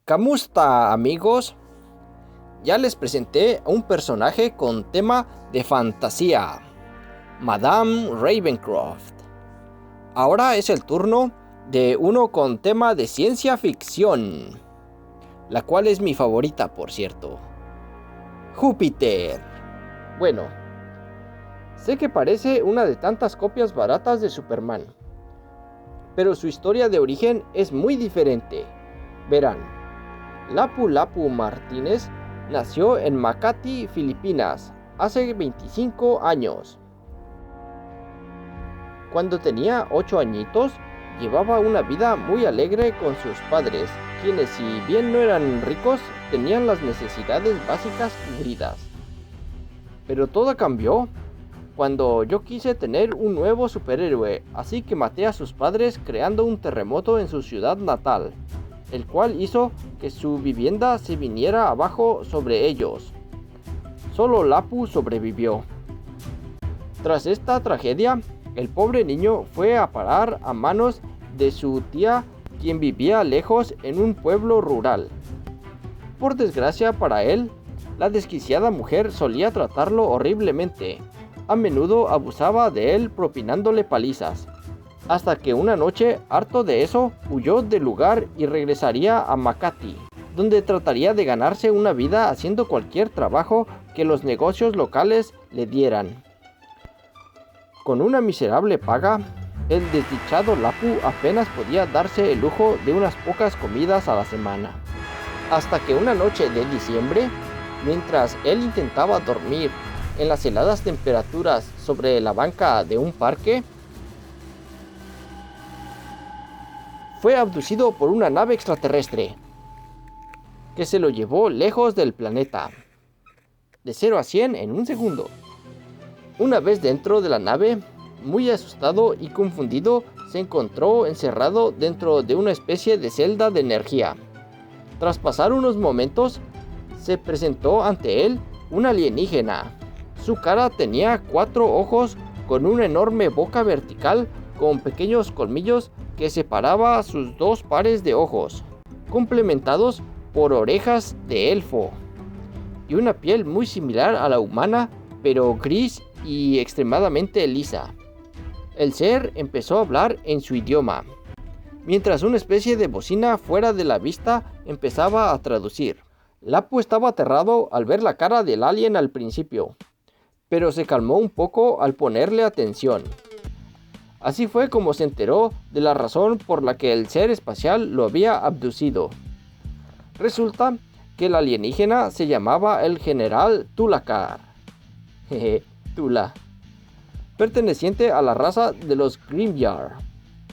Kamusta, amigos. Ya les presenté a un personaje con tema de fantasía, Madame Ravencroft. Ahora es el turno de uno con tema de ciencia ficción, la cual es mi favorita, por cierto. Júpiter. Bueno, sé que parece una de tantas copias baratas de Superman, pero su historia de origen es muy diferente. Verán. Lapu Lapu Martínez nació en Makati, Filipinas, hace 25 años. Cuando tenía 8 añitos, llevaba una vida muy alegre con sus padres, quienes, si bien no eran ricos, tenían las necesidades básicas cubridas. Pero todo cambió cuando yo quise tener un nuevo superhéroe, así que maté a sus padres creando un terremoto en su ciudad natal, el cual hizo que su vivienda se viniera abajo sobre ellos. Solo Lapu sobrevivió. Tras esta tragedia, el pobre niño fue a parar a manos de su tía, quien vivía lejos en un pueblo rural. Por desgracia para él, la desquiciada mujer solía tratarlo horriblemente. A menudo abusaba de él propinándole palizas. Hasta que una noche, harto de eso, huyó del lugar y regresaría a Makati, donde trataría de ganarse una vida haciendo cualquier trabajo que los negocios locales le dieran. Con una miserable paga, el desdichado Lapu apenas podía darse el lujo de unas pocas comidas a la semana. Hasta que una noche de diciembre, mientras él intentaba dormir en las heladas temperaturas sobre la banca de un parque, fue abducido por una nave extraterrestre que se lo llevó lejos del planeta, de 0 a 100 en un segundo. Una vez dentro de la nave, muy asustado y confundido, se encontró encerrado dentro de una especie de celda de energía. Tras pasar unos momentos, se presentó ante él un alienígena. Su cara tenía 4 ojos con una enorme boca vertical con pequeños colmillos que separaba sus 2 pares de ojos, complementados por orejas de elfo, y una piel muy similar a la humana, pero gris y extremadamente lisa. El ser empezó a hablar en su idioma, mientras una especie de bocina fuera de la vista empezaba a traducir. Lapu estaba aterrado al ver la cara del alien al principio, pero se calmó un poco al ponerle atención. Así fue como se enteró de la razón por la que el ser espacial lo había abducido. Resulta que el alienígena se llamaba el General Tulakar, Tula, perteneciente a la raza de los Grimyar,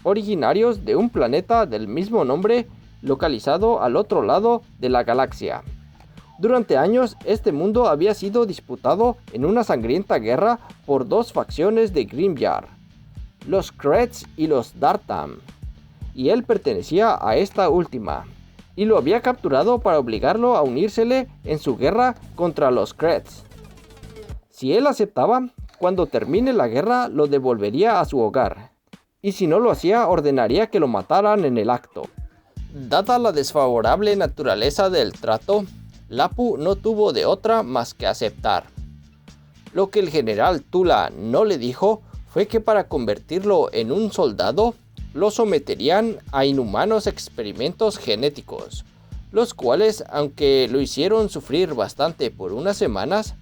originarios de un planeta del mismo nombre localizado al otro lado de la galaxia. Durante años, este mundo había sido disputado en una sangrienta guerra por 2 facciones de Grimyar, los Krets y los Dartam, y él pertenecía a esta última, y lo había capturado para obligarlo a unírsele en su guerra contra los Krets. Si él aceptaba, cuando termine la guerra lo devolvería a su hogar, y si no lo hacía, ordenaría que lo mataran en el acto. Dada la desfavorable naturaleza del trato, Lapu no tuvo de otra más que aceptar. Lo que el general Tula no le dijo fue que para convertirlo en un soldado, lo someterían a inhumanos experimentos genéticos, los cuales, aunque lo hicieron sufrir bastante por unas semanas,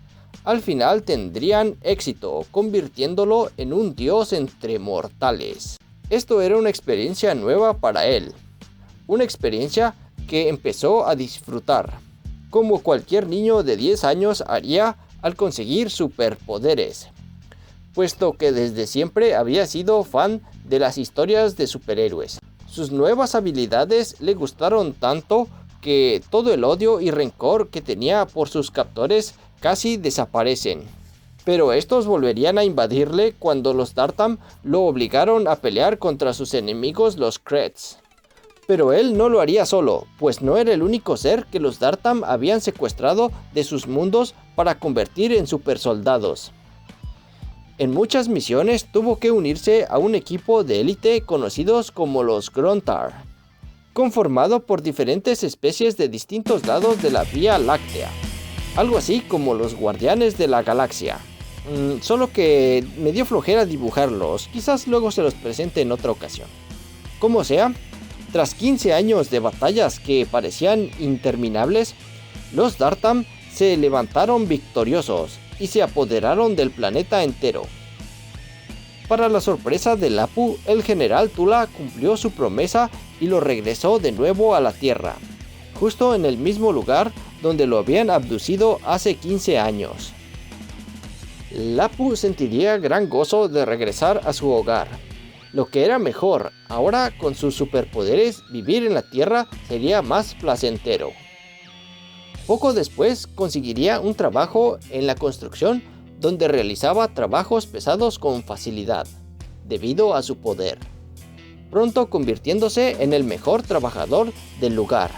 al final tendrían éxito, convirtiéndolo en un dios entre mortales. Esto era una experiencia nueva para él, una experiencia que empezó a disfrutar, como cualquier niño de 10 años haría al conseguir superpoderes, puesto que desde siempre había sido fan de las historias de superhéroes. Sus nuevas habilidades le gustaron tanto que todo el odio y rencor que tenía por sus captores casi desaparecen. Pero estos volverían a invadirle cuando los Dartam lo obligaron a pelear contra sus enemigos los Krets. Pero él no lo haría solo, pues no era el único ser que los Dartam habían secuestrado de sus mundos para convertir en supersoldados. En muchas misiones tuvo que unirse a un equipo de élite conocidos como los Gruntar, conformado por diferentes especies de distintos lados de la Vía Láctea, algo así como los Guardianes de la Galaxia. Solo que me dio flojera dibujarlos, quizás luego se los presente en otra ocasión. Como sea, tras 15 años de batallas que parecían interminables, los Dartham se levantaron victoriosos y se apoderaron del planeta entero. Para la sorpresa de Lapu, el general Tula cumplió su promesa y lo regresó de nuevo a la Tierra, justo en el mismo lugar donde lo habían abducido hace 15 años. Lapu sentiría gran gozo de regresar a su hogar. Lo que era mejor, ahora con sus superpoderes, vivir en la Tierra sería más placentero. Poco después conseguiría un trabajo en la construcción donde realizaba trabajos pesados con facilidad, debido a su poder, pronto convirtiéndose en el mejor trabajador del lugar,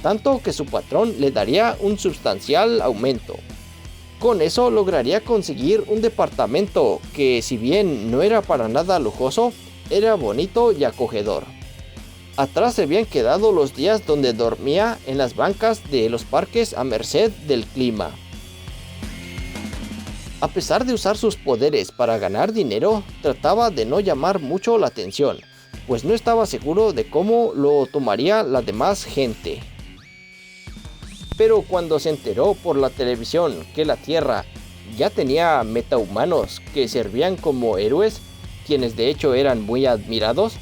tanto que su patrón le daría un sustancial aumento. Con eso lograría conseguir un departamento que, si bien no era para nada lujoso, era bonito y acogedor. Atrás se habían quedado los días donde dormía en las bancas de los parques a merced del clima. A pesar de usar sus poderes para ganar dinero, trataba de no llamar mucho la atención, pues no estaba seguro de cómo lo tomaría la demás gente. Pero cuando se enteró por la televisión que la Tierra ya tenía metahumanos que servían como héroes, quienes de hecho eran muy admirados,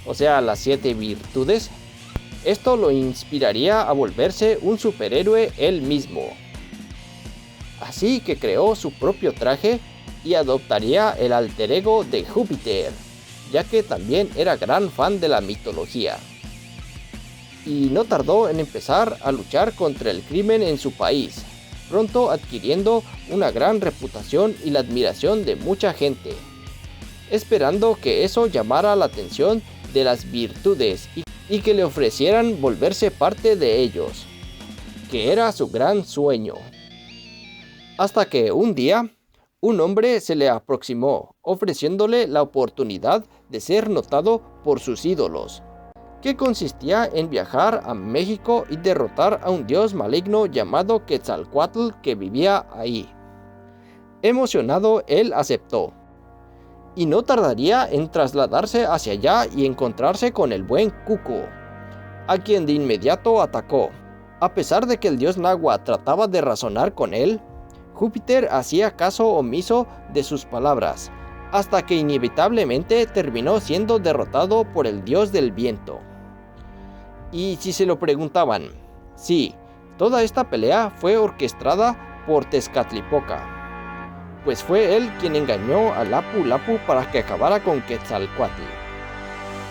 o sea, las 7 virtudes, esto lo inspiraría a volverse un superhéroe él mismo. Así que creó su propio traje y adoptaría el alter ego de Júpiter, ya que también era gran fan de la mitología. Y no tardó en empezar a luchar contra el crimen en su país, pronto adquiriendo una gran reputación y la admiración de mucha gente, esperando que eso llamara la atención de las virtudes y que le ofrecieran volverse parte de ellos, que era su gran sueño. Hasta que un día, un hombre se le aproximó, ofreciéndole la oportunidad de ser notado por sus ídolos, que consistía en viajar a México y derrotar a un dios maligno llamado Quetzalcóatl que vivía ahí. Emocionado, él aceptó, y no tardaría en trasladarse hacia allá y encontrarse con el buen Cuco, a quien de inmediato atacó. A pesar de que el dios Nahua trataba de razonar con él, Júpiter hacía caso omiso de sus palabras, hasta que inevitablemente terminó siendo derrotado por el dios del viento. Y si se lo preguntaban, sí, toda esta pelea fue orquestada por Tezcatlipoca, pues fue él quien engañó a Lapu Lapu para que acabara con Quetzalcóatl.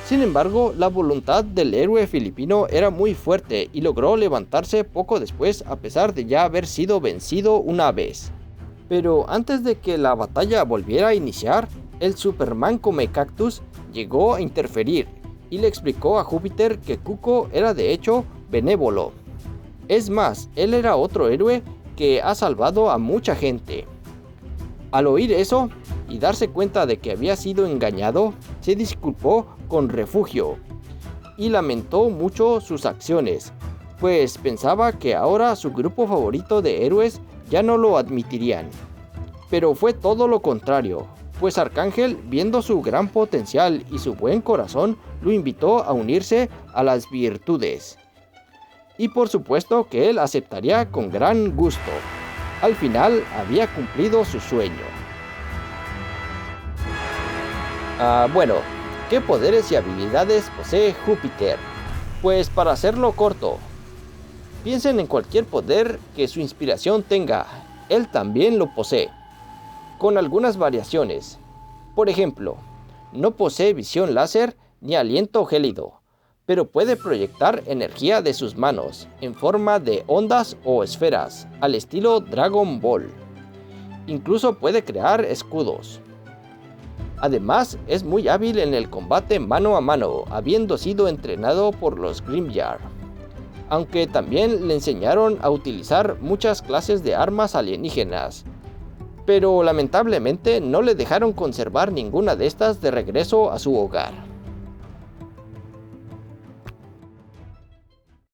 Sin embargo, la voluntad del héroe filipino era muy fuerte y logró levantarse poco después a pesar de ya haber sido vencido una vez. Pero antes de que la batalla volviera a iniciar, el Superman Come Cactus llegó a interferir y le explicó a Júpiter que Cuco era de hecho benévolo. Es más, él era otro héroe que ha salvado a mucha gente. Al oír eso y darse cuenta de que había sido engañado, se disculpó con Refugio y lamentó mucho sus acciones, pues pensaba que ahora su grupo favorito de héroes ya no lo admitirían. Pero fue todo lo contrario, pues Arcángel, viendo su gran potencial y su buen corazón, lo invitó a unirse a las virtudes. Y por supuesto que él aceptaría con gran gusto. Al final había cumplido su sueño. Bueno, ¿qué poderes y habilidades posee Júpiter? Pues para hacerlo corto, piensen en cualquier poder que su inspiración tenga, él también lo posee, con algunas variaciones. Por ejemplo, no posee visión láser ni aliento gélido, pero puede proyectar energía de sus manos en forma de ondas o esferas, al estilo Dragon Ball. Incluso puede crear escudos. Además, es muy hábil en el combate mano a mano, habiendo sido entrenado por los Grimjar, aunque también le enseñaron a utilizar muchas clases de armas alienígenas, pero lamentablemente no le dejaron conservar ninguna de estas de regreso a su hogar.